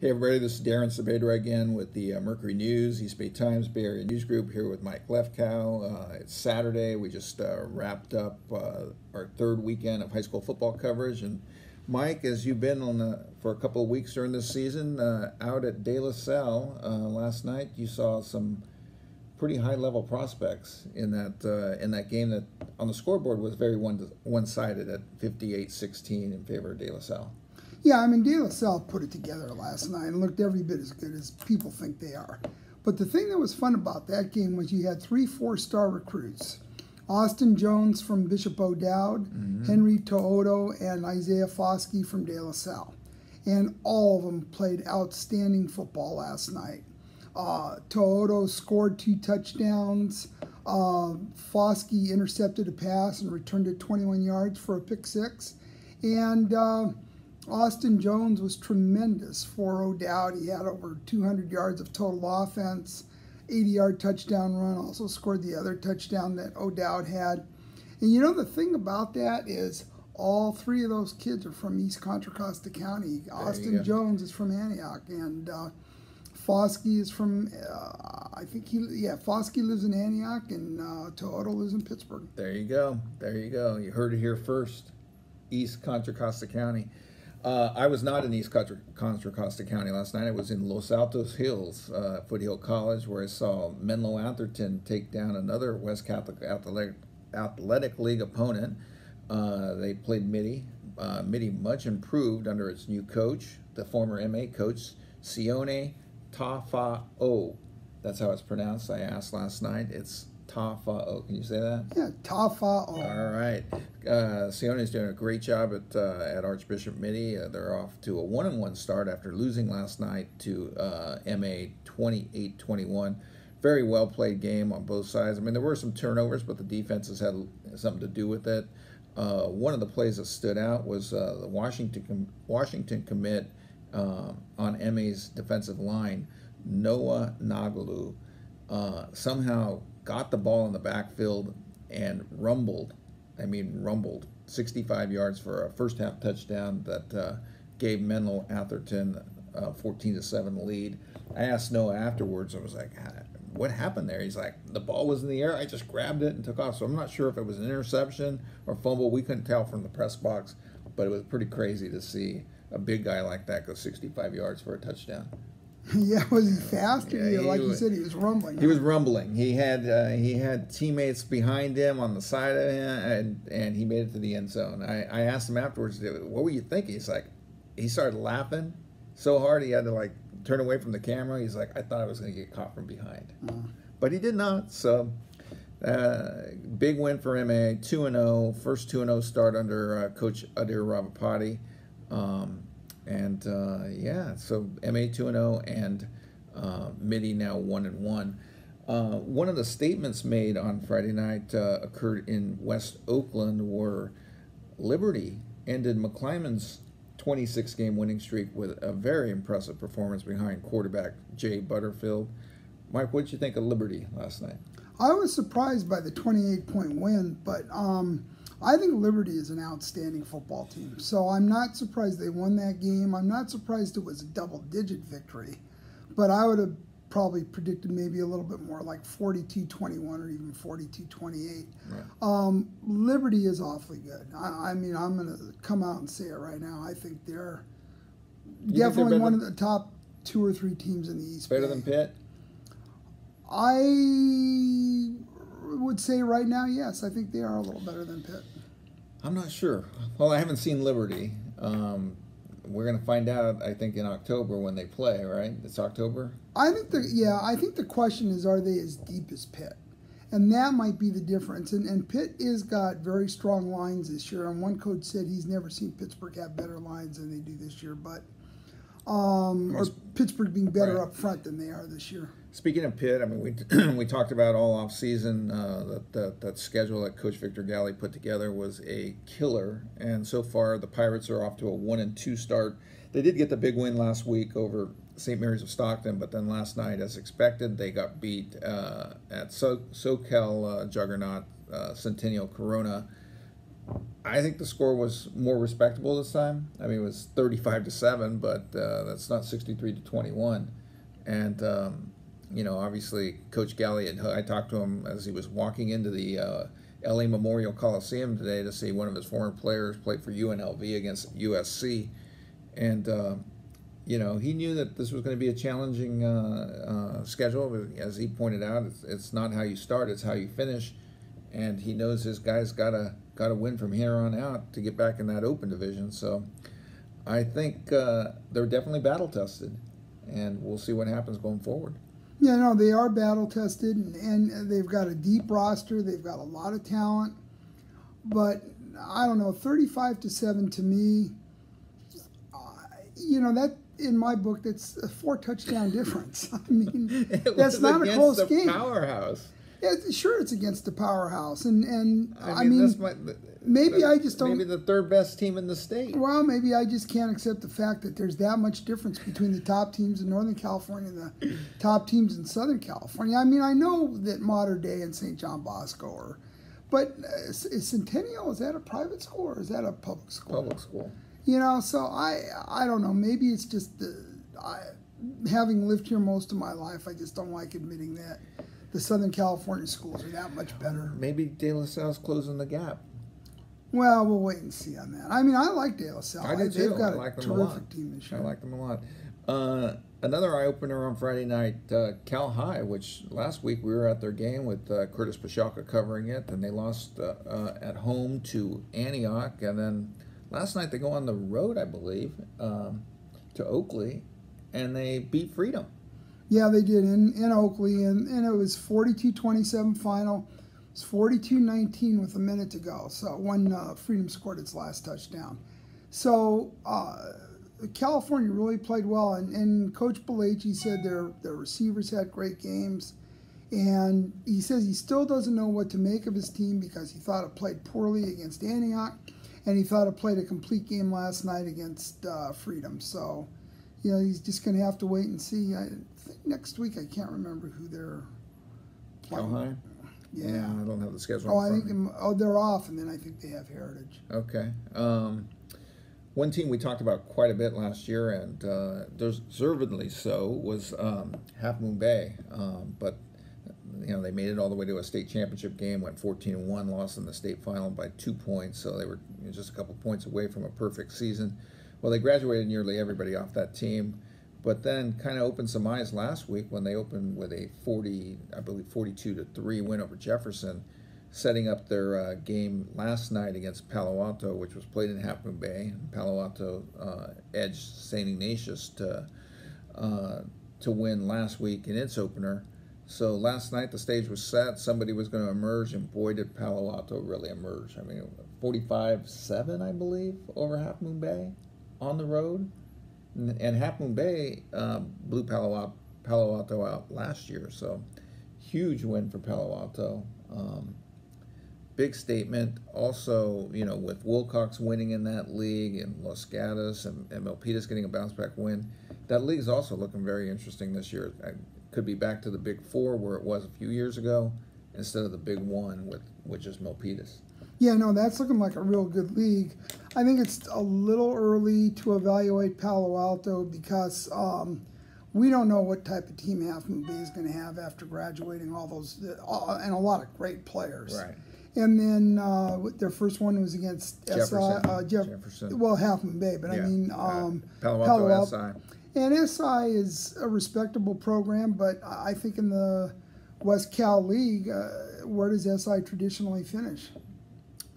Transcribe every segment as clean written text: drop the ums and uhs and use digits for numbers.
Hey everybody, this is Darren Sabedra again with the Mercury News, East Bay Times, Bay Area News Group, here with Mike Lefkow. It's Saturday. We just wrapped up our third weekend of high school football coverage. And Mike, as you've been on for a couple of weeks during this season, out at De La Salle last night, you saw some pretty high-level prospects in that game that on the scoreboard was very one-sided at 58-16 in favor of De La Salle. Yeah, I mean, De La Salle put it together last night and looked every bit as good as people think they are. But the thing that was fun about that game was you had 3 4-star recruits. Austin Jones from Bishop O'Dowd, Henry To'oto, and Isaiah Foskey from De La Salle. And all of them played outstanding football last night. To'oto scored 2 touchdowns. Foskey intercepted a pass and returned it 21 yards for a pick 6. And Austin Jones was tremendous for O'Dowd. He had over 200 yards of total offense, 80-yard touchdown run, also scored the other touchdown that O'Dowd had. And you know, the thing about that is all 3 of those kids are from East Contra Costa County. Austin Jones is from Antioch, and Foskey is from, Foskey lives in Antioch, and To'oto lives in Pittsburgh. There you go. There you go. You heard it here first. East Contra Costa County. I was not in East Contra Costa County last night. I was in Los Altos Hills, Foothill College, where I saw Menlo-Atherton take down another West Catholic Athletic League opponent. They played Mitty. Mitty much improved under its new coach, the former MA coach, Sione Tafa'o. That's how it's pronounced. I asked last night. It's Tafa'o. Can you say that? Yeah, Tafa'o. All right. Sione's doing a great job at Archbishop Mitty. They're off to a 1-1 start after losing last night to MA 28-21. Very well played game on both sides. I mean, there were some turnovers, but the defenses had something to do with it. One of the plays that stood out was the Washington commit on MA's defensive line, Noah Nagalu, somehow got the ball in the backfield and rumbled 65 yards for a first-half touchdown that gave Menlo-Atherton a 14-7 lead. I asked Noah afterwards, I was like, what happened there? He's like, the ball was in the air, I just grabbed it and took off. So I'm not sure if it was an interception or fumble. We couldn't tell from the press box, but it was pretty crazy to see a big guy like that go 65 yards for a touchdown. Yeah, was he fast? Yeah, like you said, he was rumbling. He was rumbling. He had teammates behind him on the side of him, and he made it to the end zone. I asked him afterwards, what were you thinking? He's like, he started laughing so hard he had to turn away from the camera. He's like, I thought I was going to get caught from behind, but he did not. So big win for MA, 2-0, first 2-0 start under Coach Adir Ravapati. So MA 2-0 and Mitty now 1-1. One of the statements made on Friday night occurred in West Oakland, where Liberty ended McClymonds' 26-game winning streak with a very impressive performance behind quarterback Jay Butterfield. Mike, what did you think of Liberty last night? I was surprised by the 28-point win, but I think Liberty is an outstanding football team. So I'm not surprised they won that game. I'm not surprised it was a double-digit victory, but I would have probably predicted maybe a little bit more, like 42-21 or even 42-28. Right. Liberty is awfully good. I mean, I'm going to come out and say it right now. I think they're definitely one of the top 2 or 3 teams in the East Bay. Better than Pitt? I would say right now, yes. I think they are a little better than Pitt. I'm not sure. Well, I haven't seen Liberty. We're going to find out, I think, in October when they play, right? It's October? I think the question is, are they as deep as Pitt? And that might be the difference. And Pitt has got very strong lines this year. And one coach said he's never seen Pittsburgh have better lines than they do this year. But or Pittsburgh being better up front than they are this year. Speaking of Pitt, I mean, we talked about all off season that schedule that Coach Victor Galley put together was a killer, and so far the Pirates are off to a 1-2 start. They did get the big win last week over St. Mary's of Stockton, but then last night, as expected, they got beat at SoCal juggernaut Centennial Corona I think the score was more respectable this time. I mean, it was 35-7, but that's not 63-21. And obviously, Coach Galley, I talked to him as he was walking into the LA Memorial Coliseum today to see one of his former players play for UNLV against USC, and he knew that this was going to be a challenging schedule. But as he pointed out, it's not how you start; it's how you finish. And he knows his guys got to win from here on out to get back in that open division. So I think they're definitely battle tested, and we'll see what happens going forward. Yeah, no, they are battle tested, and they've got a deep roster. They've got a lot of talent, but I don't know, 35-7 to me. That in my book, that's a 4-touchdown difference. I mean, that's not a close game. Powerhouse. Yeah, sure, it's against the powerhouse, and I mean maybe I just don't. Maybe the third best team in the state. Well, maybe I just can't accept the fact that there's that much difference between the top teams in Northern California and the top teams in Southern California. I mean, I know that Mater Dei and St. John Bosco are, but is Centennial, is that a private school or is that a public school? Public school. So I don't know. Maybe it's just having lived here most of my life, I just don't like admitting that the Southern California schools are that much better. Maybe De La Salle's closing the gap. Well, we'll wait and see on that. I mean, I like De La Salle. I do too. They've got like a them terrific team this year. I like them a lot. Another eye-opener on Friday night, Cal High, which last week we were at their game with Curtis Pashalka covering it, and they lost at home to Antioch. And then last night they go on the road, I believe, to Oakley, and they beat Freedom. Yeah, they did in Oakley, and it was 42-27 final. It's 42-19 with a minute to go. So when Freedom scored its last touchdown. So California really played well, and Coach Bellagio said their receivers had great games. And he says he still doesn't know what to make of his team because he thought it played poorly against Antioch, and he thought it played a complete game last night against Freedom. So, he's just going to have to wait and see. I think next week, I can't remember who they're playing. Cal High? Yeah, I don't have the schedule. They're off, and then I think they have Heritage. Okay. One team we talked about quite a bit last year, and deservedly so, was Half Moon Bay. But they made it all the way to a state championship game, went 14-1, lost in the state final by 2 points, so they were just a couple points away from a perfect season. Well, they graduated nearly everybody off that team, but then kind of opened some eyes last week when they opened with a 42-3 win over Jefferson, setting up their game last night against Palo Alto, which was played in Half Moon Bay. And Palo Alto edged St. Ignatius to win last week in its opener. So last night the stage was set. Somebody was going to emerge, and boy, did Palo Alto really emerge. I mean, 45-7, I believe, over Half Moon Bay on the road. And Half Moon Bay blew Palo Alto out last year, so huge win for Palo Alto. Big statement. Also, with Wilcox winning in that league, and Los Gatos and Milpitas getting a bounce-back win, that league is also looking very interesting this year. It could be back to the Big Four where it was a few years ago, instead of the Big One, which is Milpitas. Yeah, no, that's looking like a real good league. I think it's a little early to evaluate Palo Alto because we don't know what type of team Half Moon Bay is going to have after graduating all those, and a lot lot of great players. Right. And then their first one was against Jefferson. Jefferson. Well, Half Moon Bay, but yeah. I mean Palo Alto SI. And SI is a respectable program, but I think in the West Cal League, where does SI traditionally finish?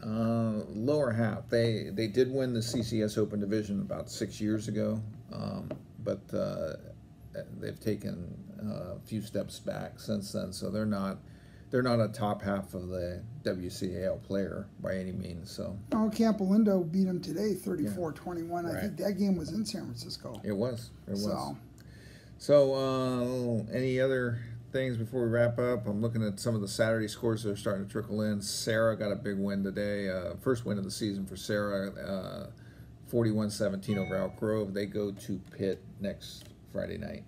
Lower half. They did win the CCS Open Division about 6 years ago, but they've taken a few steps back since then. So they're not a top half of the WCAL player by any means. So Campo Lindo beat them today, 34-21. Right. I think that game was in San Francisco. It was. So any other things before we wrap up? I'm looking at some of the Saturday scores that are starting to trickle in. Sarah got a big win today, first win of the season for Sarah, 41-17 over Elk Grove. They go to Pitt next Friday night.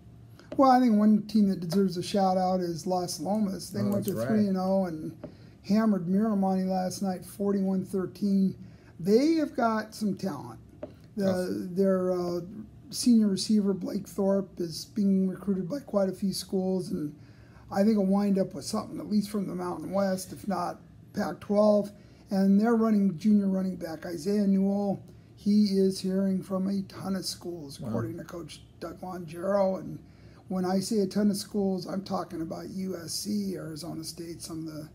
Well, I think one team that deserves a shout out is Las Lomas. They went to 3-0 and hammered Miromani last night, 41-13. They have got some talent. Their senior receiver, Blake Thorpe, is being recruited by quite a few schools, and I think will wind up with something, at least from the Mountain West, if not Pac-12. And their junior running back, Isaiah Newell, he is hearing from a ton of schools, according to Coach Doug Longero. And when I say a ton of schools, I'm talking about USC, Arizona State, some of the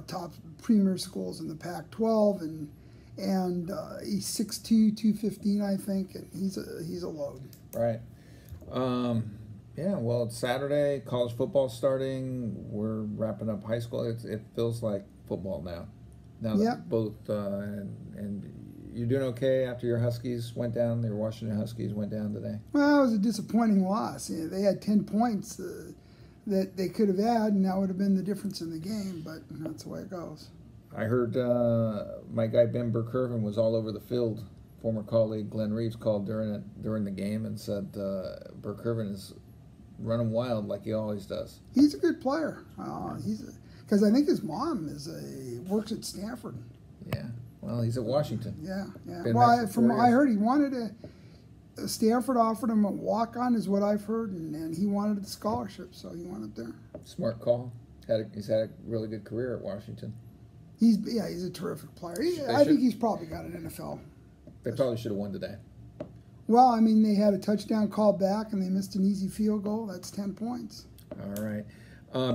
top premier schools in the Pac-12, and he's 6'2", 215, I think, and he's a load. Right. Yeah, well, it's Saturday. College football's starting. We're wrapping up high school. It feels like football now. Now that both and you're doing okay after your Huskies went down. Your Washington Huskies went down today. Well, it was a disappointing loss. You know, they had 10 points that they could have had, and that would have been the difference in the game. But that's the way it goes. I heard my guy Ben Burkervin was all over the field. Former colleague Glenn Reeves called during the game and said Burkervin is running wild like he always does. He's a good player. Because I think his mom works at Stanford. Yeah. Well, he's at Washington. Yeah. Well, I heard he wanted Stanford offered him a walk-on, is what I've heard, and he wanted the scholarship, so he went up there. Smart call. He's had a really good career at Washington. He's a terrific player. I think he's probably got an NFL. They probably should have won today. Well, I mean, they had a touchdown call back, and they missed an easy field goal. That's 10 points. All right.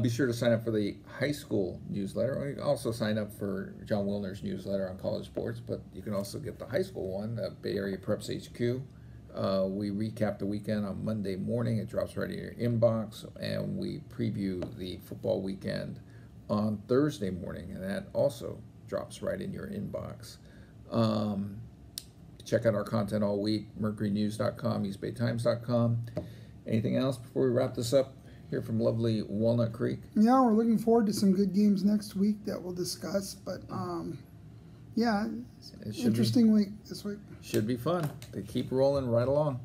Be sure to sign up for the high school newsletter. Or you can also sign up for John Wilner's newsletter on college sports, but you can also get the high school one, Bay Area Preps HQ. We recap the weekend on Monday morning. It drops right in your inbox, and we preview the football weekend on Thursday morning, and that also drops right in your inbox. Check out our content all week, mercurynews.com, eastbaytimes.com. Anything else before we wrap this up here from lovely Walnut Creek? Yeah, we're looking forward to some good games next week that we'll discuss, but yeah, interesting week this week. Should be fun. They keep rolling right along.